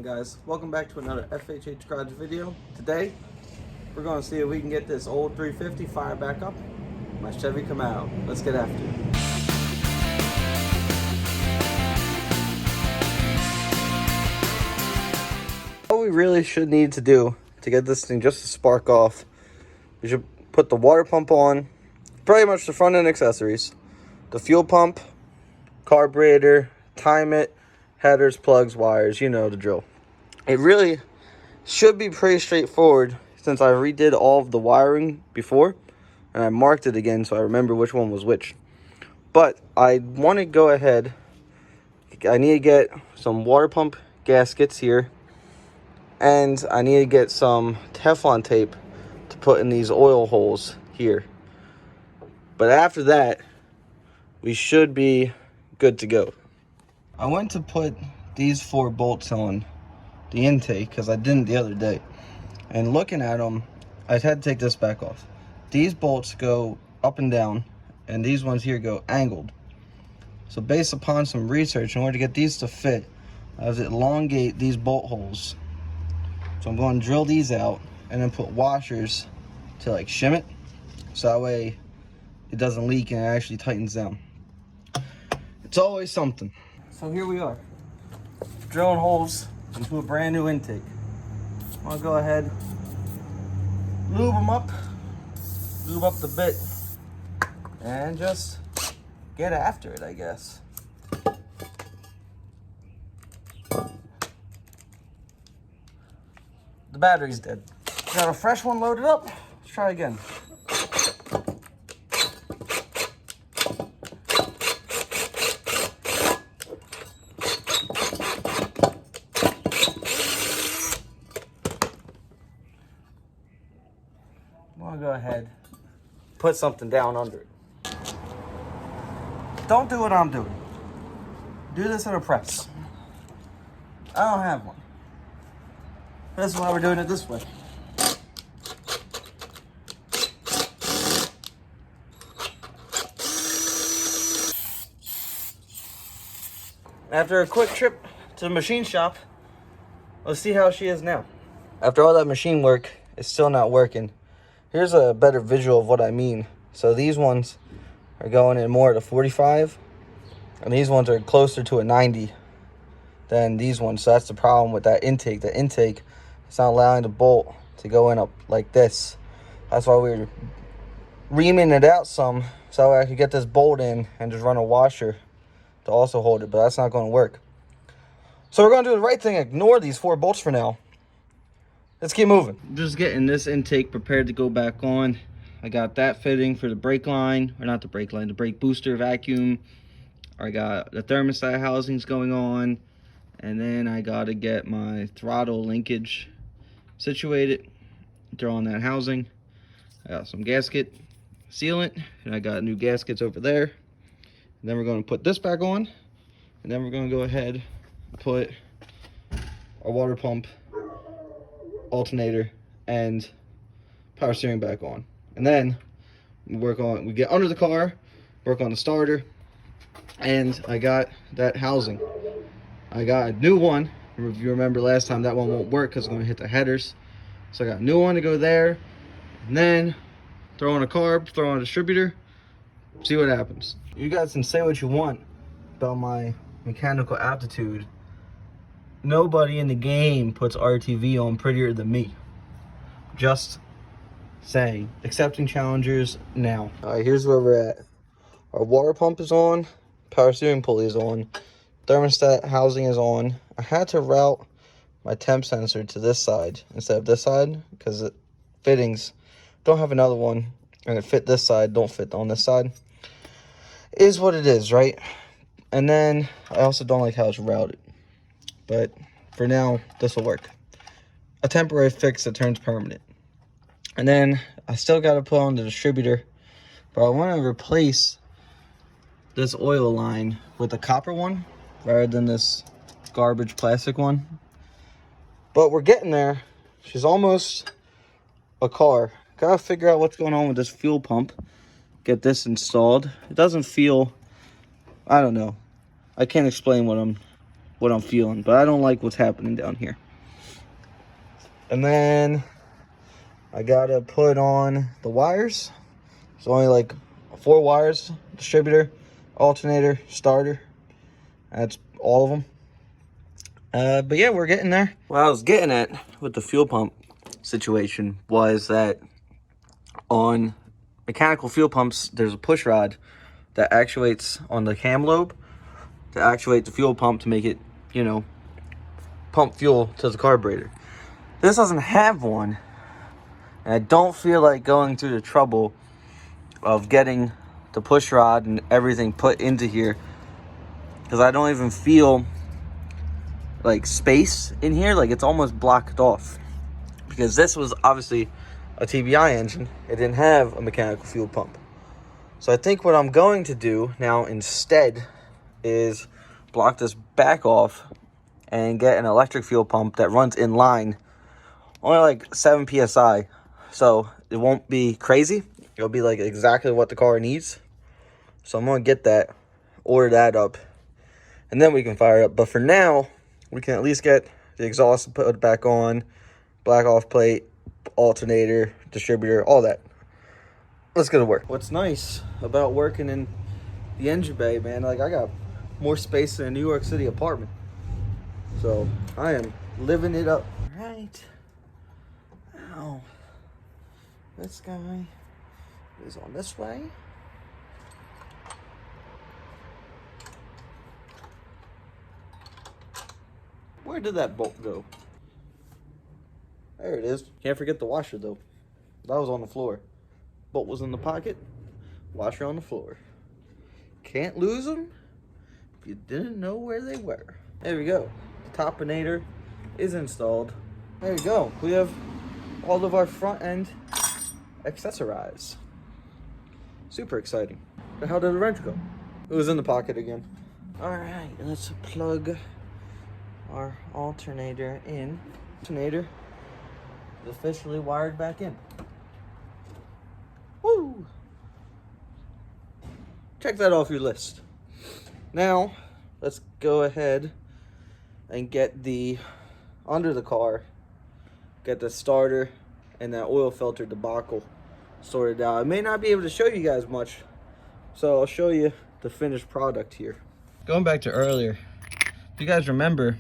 going, guys? Welcome back to another FHH Garage video. Today we're going to see if we can get this old 350 fired back up, my Chevy Camaro. Let's get after it. What we really should need to do to get this thing just to spark off, we should put the water pump on, pretty much the front end accessories, the fuel pump, carburetor, time it, headers, plugs, wires, you know the drill. It really should be pretty straightforward since I redid all of the wiring before and I marked it again so I remember which one was which. But I want to go ahead, I need to get some water pump gaskets here, and I need to get some Teflon tape to put in these oil holes here. But after that, we should be good to go. I went to put these 4 bolts on the intake because I didn't the other day. And looking at them, I had to take this back off. These bolts go up and down, and these ones here go angled. So based upon some research, in order to get these to fit, I have to elongate these bolt holes. So I'm going to drill these out and then put washers to like shim it. So that way it doesn't leak and it actually tightens down. It's always something. So here we are, drilling holes into a brand new intake. I'm gonna go ahead, lube up the bit, and just get after it, I guess. The battery's dead. Got a fresh one loaded up. Let's try again. I'm gonna go ahead, put something down under it. Don't do what I'm doing. Do this in a press. I don't have one. That's why we're doing it this way. After a quick trip to the machine shop, let's see how she is now. After all that machine work, it's still not working. Here's a better visual of what I mean. So these ones are going in more at a 45, and these ones are closer to a 90 than these ones. So that's the problem with that intake. The intake is not allowing the bolt to go in up like this. That's why we're reaming it out some, so I could get this bolt in and just run a washer to also hold it, but that's not going to work. So we're going to do the right thing, ignore these 4 bolts for now. Let's keep moving. Just getting this intake prepared to go back on. I got that fitting for the brake line, or not the brake line, the brake booster vacuum. I got the thermostat housings going on, and then I got to get my throttle linkage situated, throw on that housing. I got some gasket sealant, and I got new gaskets over there. And then we're going to put this back on, and then we're going to go ahead and put our water pump, alternator, and power steering back on. And then we get under the car, work on the starter, and I got that housing. I got a new one. If you remember last time, that one won't work because it's going to hit the headers. So I got a new one to go there, and then throw on a carb, throw on a distributor, see what happens. You guys can say what you want about my mechanical aptitude. Nobody in the game puts RTV on prettier than me. Just saying. Accepting challengers now. Alright, here's where we're at. Our water pump is on. Power steering pulley is on. Thermostat housing is on. I had to route my temp sensor to this side instead of this side because the fittings don't have another one, and it fit this side, don't fit on this side. Is what it is, right? And then I also don't like how it's routed. But for now, this will work. A temporary fix that turns permanent. And then I still got to put on the distributor, but I want to replace this oil line with a copper one rather than this garbage plastic one. But we're getting there. She's almost a car. Gotta figure out what's going on with this fuel pump. Get this installed. It doesn't feel, I don't know. I can't explain what I'm what I'm feeling, but I don't like what's happening down here. And then I gotta put on the wires. It's only like 4 wires: distributor, alternator, starter. That's all of them. But yeah, we're getting there. What I was getting at with the fuel pump situation was that on mechanical fuel pumps, there's a push rod that actuates on the cam lobe to actuate the fuel pump to make it, you know, pump fuel to the carburetor. This doesn't have one, and I don't feel like going through the trouble of getting the push rod and everything put into here, because I don't even feel like space in here. Like, it's almost blocked off, because this was obviously a TBI engine. It didn't have a mechanical fuel pump. So I think what I'm going to do now instead is block this back off and get an electric fuel pump that runs in line, only like 7 psi, so it won't be crazy. It'll be like exactly what the car needs. So I'm gonna get that, order that up, and then we can fire it up. But for now, we can at least get the exhaust put back on, black off plate, alternator, distributor, all that. Let's get to work. What's nice about working in the engine bay, man, like, I got more space than a New York City apartment. So I am living it up. All right. Now, this guy is on this way. Where did that bolt go? There it is. Can't forget the washer though. That was on the floor. Bolt was in the pocket. Washer on the floor. Can't lose them if you didn't know where they were. There we go. The topinator is installed. There we go. We have all of our front end accessorized. Super exciting. But how did the wrench go? It was in the pocket again. All right, let's plug our alternator in. Alternator is officially wired back in. Woo! Check that off your list. Now, let's go ahead and get the under the car, get the starter and that oil filter debacle sorted out. I may not be able to show you guys much, so I'll show you the finished product here. Going back to earlier, if you guys remember,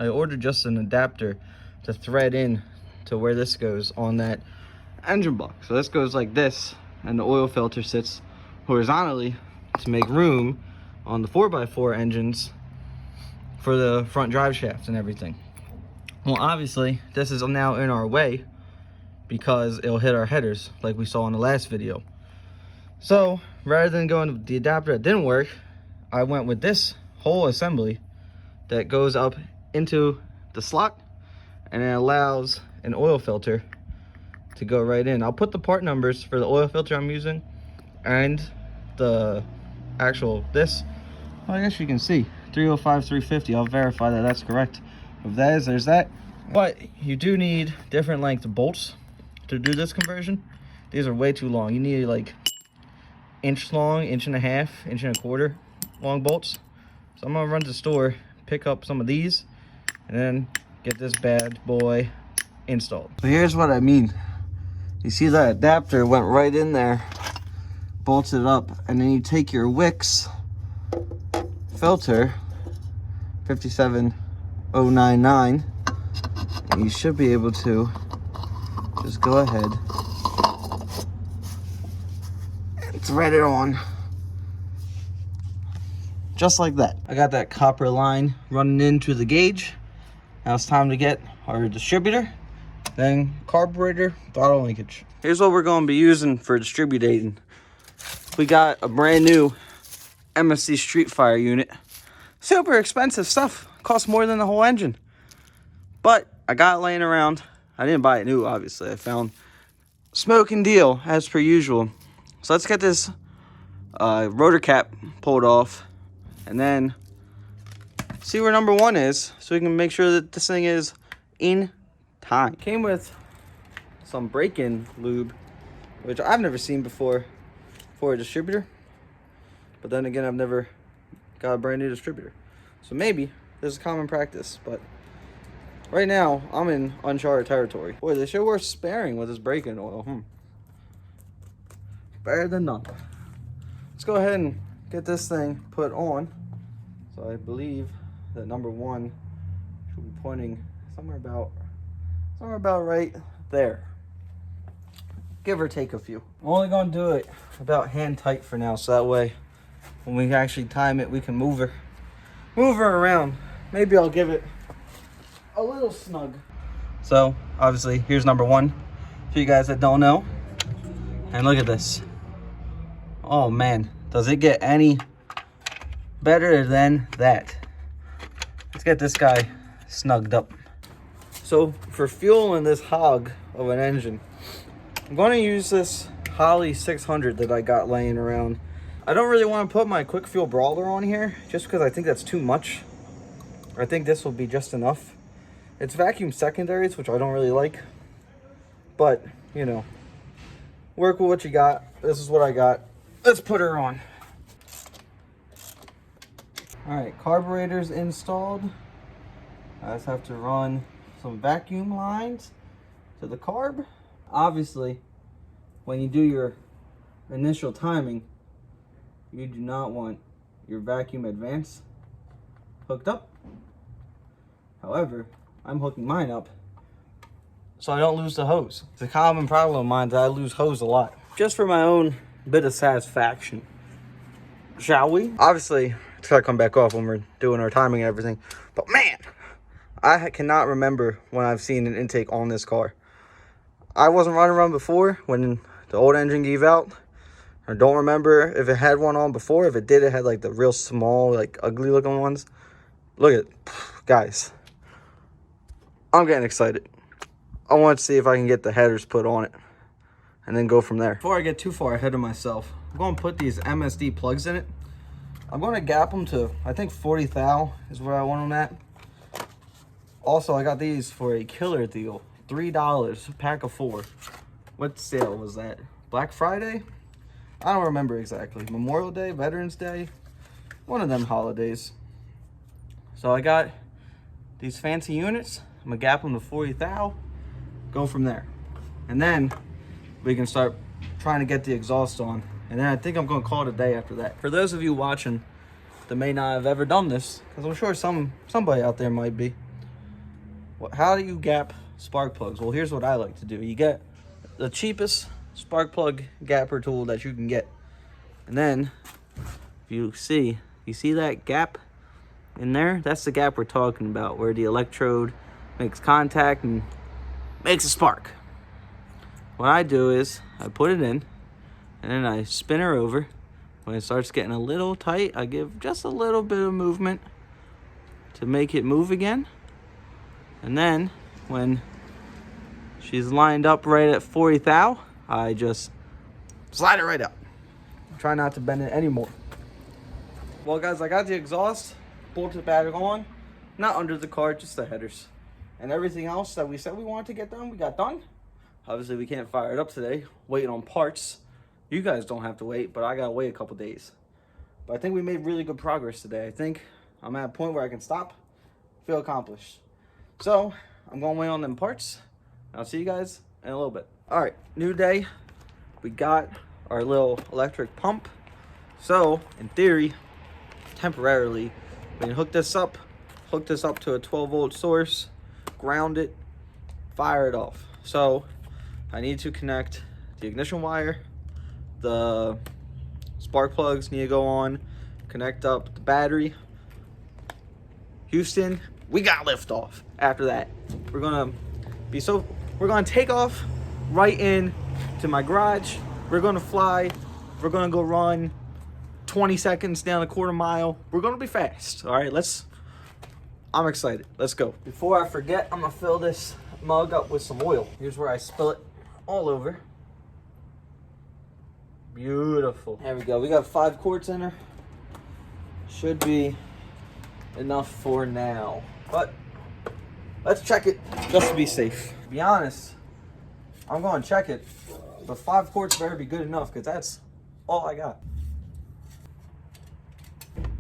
I ordered just an adapter to thread in to where this goes on that engine block. So this goes like this, and the oil filter sits horizontally to make room on the 4x4 engines for the front drive shaft and everything. Well, obviously this is now in our way because it'll hit our headers like we saw in the last video. So rather than going with the adapter that didn't work, I went with this whole assembly that goes up into the slot, and it allows an oil filter to go right in. I'll put the part numbers for the oil filter I'm using and the actual this. Well, I guess you can see 305, 350. I'll verify that that's correct. If that is, there's that. But you do need different length of bolts to do this conversion. These are way too long. You need like inch long, inch and a half, inch and a quarter long bolts. So I'm gonna run to the store, pick up some of these, and then get this bad boy installed. So here's what I mean. You see that adapter went right in there, bolted up, and then you take your Wix filter 57099, and you should be able to just go ahead and thread it on just like that. I got that copper line running into the gauge. Now it's time to get our distributor, then carburetor, throttle linkage. Here's what we're going to be using for distributing. We got a brand new MSD Street fire unit. Super expensive stuff. Costs more than the whole engine. But I got it laying around. I didn't buy it new, obviously. I found smoking deal as per usual. So let's get this rotor cap pulled off and then see where number one is, so we can make sure that this thing is in time. Came with some break-in lube, which I've never seen before for a distributor. But then again, I've never got a brand new distributor. So maybe this is common practice, but right now I'm in uncharted territory. Boy, they sure were sparing with this brake-in oil. Better than none. Let's go ahead and get this thing put on. So I believe that number 1 should be pointing somewhere about right there, give or take a few. I'm only gonna do it about hand tight for now, so that way when we actually time it, we can move her around. Maybe I'll give it a little snug. So obviously here's number 1 for you guys that don't know, and look at this. Oh man, does it get any better than that? Let's get this guy snugged up. So for fueling this hog of an engine, I'm going to use this Holley 600 that I got laying around. I don't really want to put my Quickfuel Brawler on here just because I think that's too much. I think this will be just enough. It's vacuum secondaries, which I don't really like, but you know, work with what you got. This is what I got. Let's put her on. All right, carburetor's installed. I just have to run some vacuum lines to the carb. Obviously, when you do your initial timing, you do not want your vacuum advance hooked up. However, I'm hooking mine up so I don't lose the hose. It's a common problem of mine that I lose hose a lot. Just for my own bit of satisfaction. Shall we? Obviously, it's gotta come back off when we're doing our timing and everything. But man, I cannot remember when I've seen an intake on this car. I wasn't running around before when the old engine gave out. I don't remember if it had one on before. If it did, it had like the real small, like ugly looking ones. Look at, guys. I'm getting excited. I want to see if I can get the headers put on it and then go from there. Before I get too far ahead of myself, I'm going to put these MSD plugs in it. I'm going to gap them to, I think 40 thou is where I want them at. Also, I got these for a killer deal. $3, a pack of 4. What sale was that? Black Friday? I don't remember exactly. Memorial Day, Veterans Day, one of them holidays. So I got these fancy units. I'm gonna gap them to 40 thou, go from there. And then we can start trying to get the exhaust on. And then I think I'm gonna call it a day after that. For those of you watching that may not have ever done this, because I'm sure somebody out there might be. How do you gap spark plugs? Well, here's what I like to do. You get the cheapest spark plug gapper tool that you can get. And then, if you see that gap in there? That's the gap we're talking about, where the electrode makes contact and makes a spark. What I do is, I put it in, and then I spin her over. When it starts getting a little tight, I give just a little bit of movement to make it move again. And then, when she's lined up right at 40 thou, I just slide it right out. Try not to bend it anymore. Well guys, I got the exhaust bolted back on, not under the car, just the headers. And everything else that we said we wanted to get done, we got done. Obviously we can't fire it up today, waiting on parts. You guys don't have to wait, but I gotta wait a couple days. But I think we made really good progress today. I think I'm at a point where I can stop, feel accomplished. So I'm gonna wait on them parts. I'll see you guys in a little bit. All right, new day. We got our little electric pump. So in theory, temporarily, we can hook this up to a 12-volt source, ground it, fire it off. So I need to connect the ignition wire, the spark plugs need to go on, connect up the battery. Houston, we got liftoff. After that, we're gonna take off right in to my garage. We're gonna fly. We're gonna go run 20 seconds down a quarter mile. We're gonna be fast. All right, I'm excited. Let's go. Before I forget, I'm gonna fill this mug up with some oil. Here's where I spill it all over. Beautiful. There we go. We got 5 quarts in her. Should be enough for now. But let's check it just to be safe. To be honest, I'm going to check it, but 5 quarts better be good enough because that's all I got.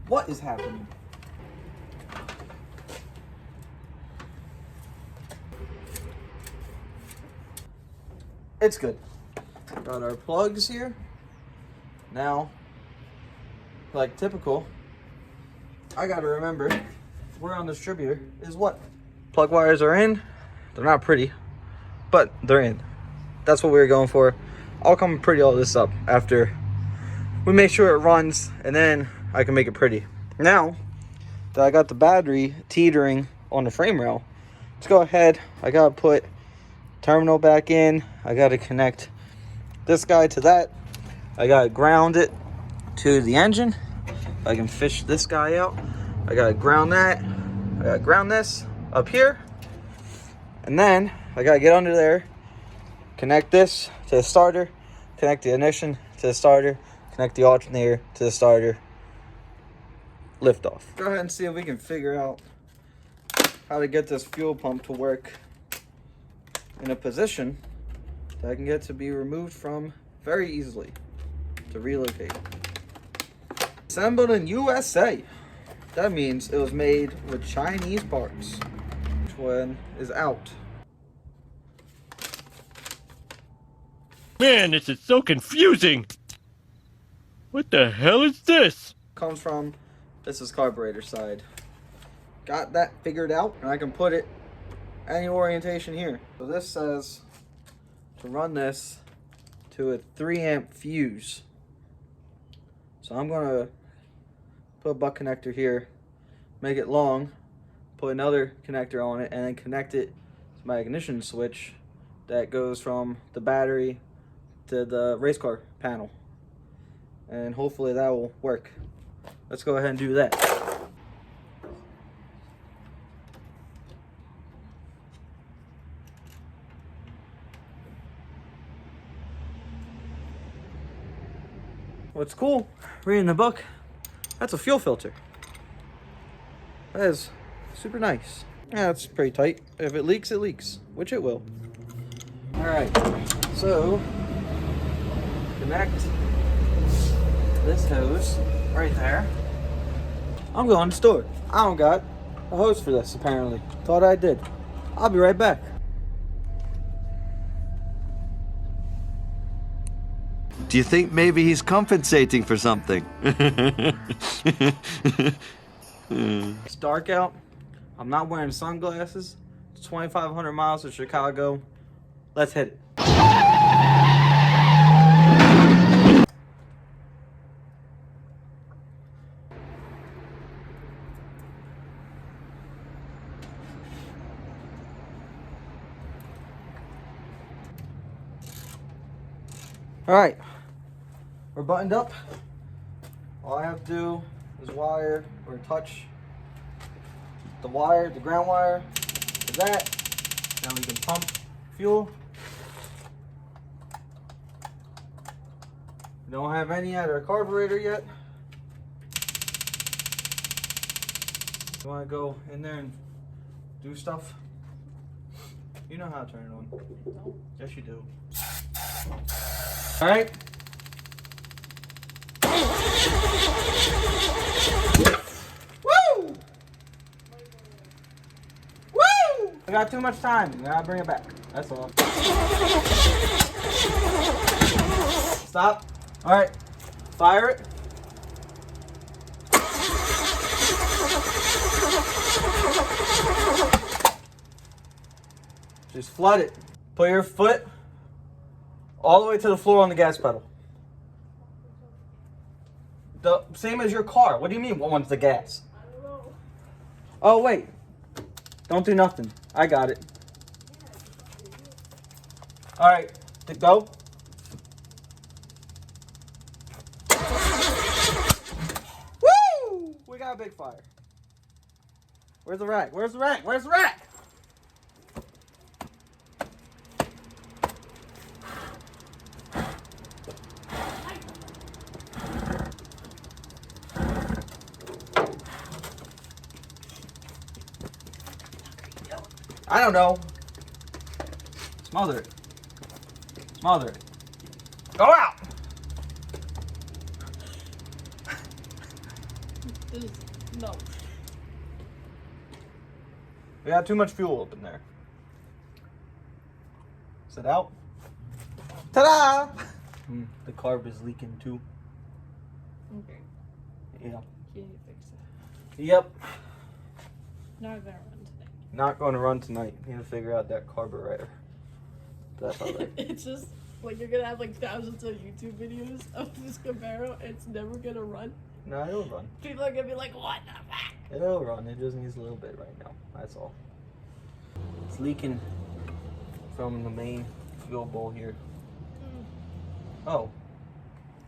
What is happening? it's good. Got our plugs here. Now, like typical, I gotta remember we're on distributor is what? Plug wires are in. They're not pretty, but they're in. That's what we were going for. I'll come and pretty all this up after we make sure it runs, and then I can make it pretty. Now that I got the battery teetering on the frame rail, let's go ahead. I gotta put terminal back in. I gotta connect this guy to that. I gotta ground it to the engine. I can fish this guy out. I gotta ground that. I gotta ground this up here. And then I gotta get under there, connect this to the starter, connect the ignition to the starter, connect the alternator to the starter, lift off. Go ahead and see if we can figure out how to get this fuel pump to work in a position that I can get to be removed from very easily to relocate. Assembled in USA. That means it was made with Chinese parts. Which one is out? Man, this is so confusing. What the hell is this? Comes from, this is carburetor side. Got that figured out, and I can put it any orientation here. So this says to run this to a 3-amp fuse. So I'm gonna put a butt connector here, make it long, put another connector on it, and then connect it to my ignition switch that goes from the battery to the race car panel. And hopefully that will work. Let's go ahead and do that. What's cool, reading the book, that's a fuel filter. That is super nice. Yeah, it's pretty tight. If it leaks, which it will. All right, so connect this hose right there. I'm going to store it. I don't got a hose for this, apparently. Thought I did. I'll be right back. Do you think maybe he's compensating for something? It's dark out. I'm not wearing sunglasses. It's 2,500 miles to Chicago. Let's hit it. All right, we're buttoned up. All I have to do is wire or touch the wire, the ground wire, to that. Now we can pump fuel. We don't have any at our carburetor yet. You want to go in there and do stuff? You know how to turn it on. Yes, you do. All right. Woo! Woo! I got too much time. I gotta bring it back. That's all. Stop. All right. Fire it. Just flood it. Put your foot all the way to the floor on the gas pedal. The same as your car. What do you mean what one's the gas? I don't know. Oh, wait. Don't do nothing. I got it. All right. Go. Woo! We got a big fire. Where's the rack? Where's the rack? Where's the rack? I don't know. Smother it. Smother it. Go out! No. We got too much fuel up in there. Is it out? Ta-da! The carb is leaking too. Okay. Yeah. Can you fix it? Yep. Not gonna run today. Not going to run tonight. Need to figure out that carburetor. That's alright. It's just like you're gonna have like thousands of YouTube videos of this Camaro and it's never gonna run. No, it'll run. People are gonna be like, what the fuck? It'll run. It just needs a little bit right now. That's all. It's leaking from the main fuel bowl here. Oh,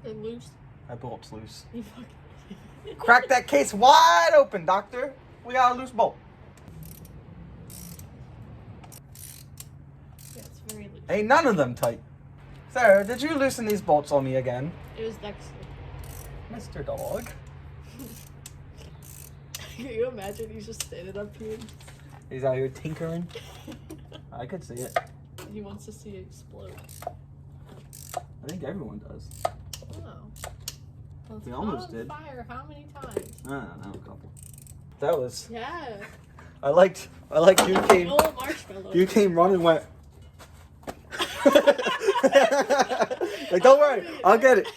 They're loose. that bolt's loose. You fucking Crack that case wide open, doctor. We got a loose bolt. Yeah, it's very loose. Ain't none of them tight. Sarah, did you loosen these bolts on me again? It was Dexter. Mr. Dog. Can you imagine he's just standing up here? He's out here tinkering. I could see it. He wants to see it explode. I think everyone does. Oh. Well, We it's almost on did. fire how many times? I don't know, a couple. That was. Yeah. I liked you came. Full marshmallow. You came running and went. Like, don't worry, I'll get it.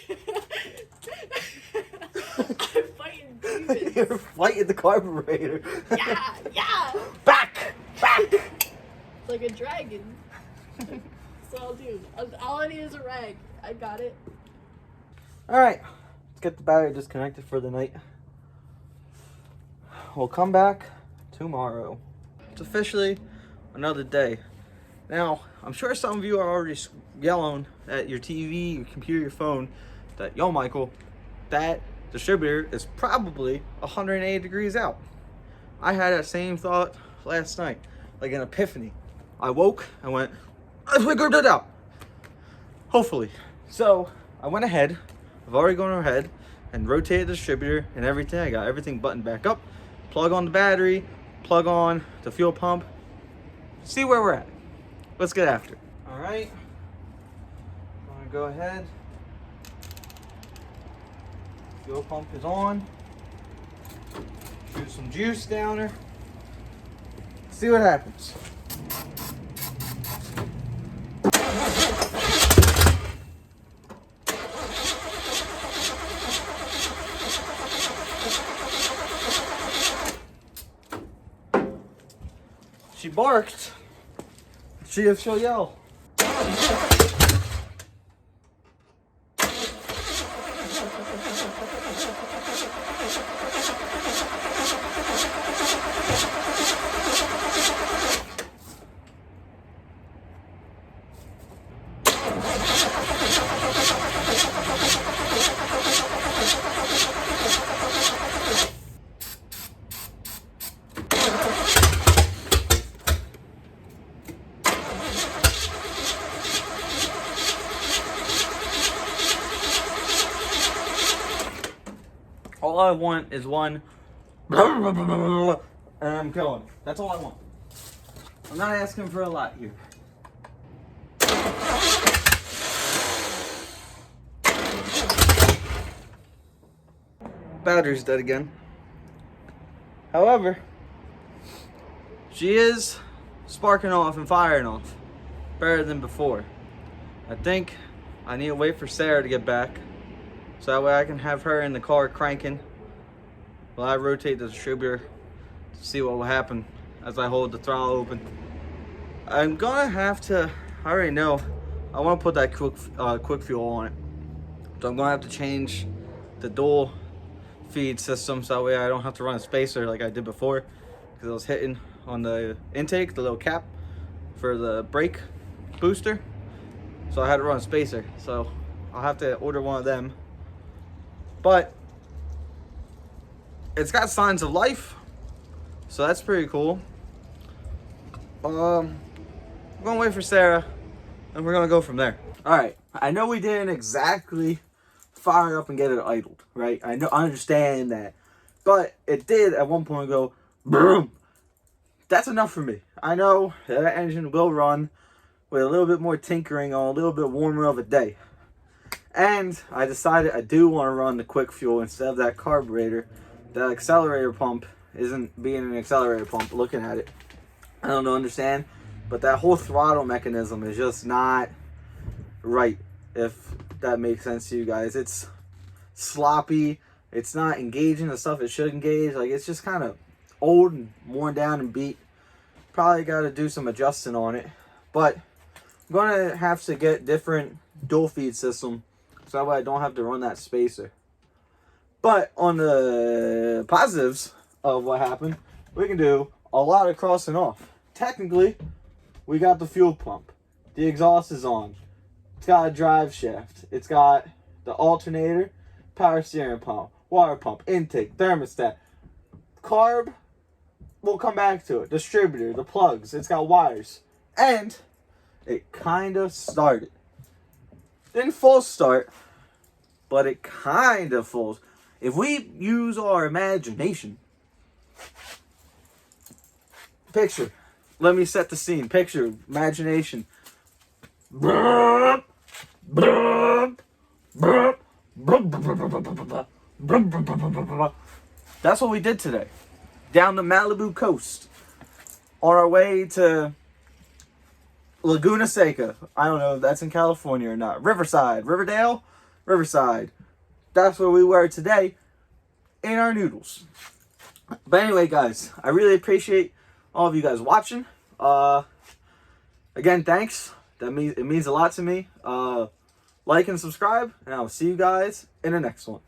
I'm fighting demons. You're fighting the carburetor. Yeah, yeah. Back! It's like a dragon. That's all I'll do. All I need is a rag. I got it. Alright, let's get the battery disconnected for the night. We'll come back tomorrow. It's officially another day. Now, I'm sure some of you are already yelling at your TV, your computer, your phone that, yo, Michael, that distributor is probably 180 degrees out. I had that same thought last night, like an epiphany. I woke, I went, let's figure that out. Hopefully. So, I went ahead, I've already gone ahead and rotated the distributor and everything. I got everything buttoned back up, plug on the battery, plug on the fuel pump, see where we're at. Let's get after it. All right, I'm gonna go ahead. Fuel pump is on. Shoot some juice down her. See what happens. She barked. See if she'll yell. All I want is one, and I'm going. That's all I want. I'm not asking for a lot here. Battery's dead again. However, she is sparking off and firing off better than before. I think I need to wait for Sarah to get back, so that way I can have her in the car cranking while I rotate the distributor to see what will happen as I hold the throttle open. I'm gonna have to, I already know, I want to put that quick fuel on it. So I'm gonna have to change the dual feed system so that way I don't have to run a spacer like I did before, because I was hitting on the intake, the little cap for the brake booster. So I had to run a spacer. So I'll have to order one of them. But it's got signs of life, so that's pretty cool. I'm gonna wait for Sarah and we're gonna go from there. All right, I know we didn't exactly fire up and get it idled, right? I understand that, but it did at one point go boom. That's enough for me. I know that engine will run with a little bit more tinkering on a little bit warmer of a day. And I decided I do want to run the quick fuel instead of that carburetor. The accelerator pump isn't being an accelerator pump. Looking at it, I don't understand, but that whole throttle mechanism is just not right, if that makes sense to you guys. It's sloppy. It's not engaging the stuff it should engage. Like, it's just kind of old and worn down and beat. Probably got to do some adjusting on it. But I'm going to have to get different dual feed system so that way I don't have to run that spacer. But on the positives of what happened, we can do a lot of crossing off. Technically, we got the fuel pump. The exhaust is on. It's got a drive shaft. It's got the alternator, power steering pump, water pump, intake, thermostat, carb. We'll come back to it. Distributor, the plugs. It's got wires. And it kind of started. Didn't full start, but it kind of full. If we use our imagination, picture. Let me set the scene. Picture, imagination. That's what we did today. Down the Malibu coast. On our way to Laguna Seca. I don't know if that's in California or not. Riverside. Riverdale? Riverside. That's where we were today in our noodles. But anyway, guys, I really appreciate all of you guys watching. Again, thanks. It means a lot to me. Like and subscribe, and I'll see you guys in the next one.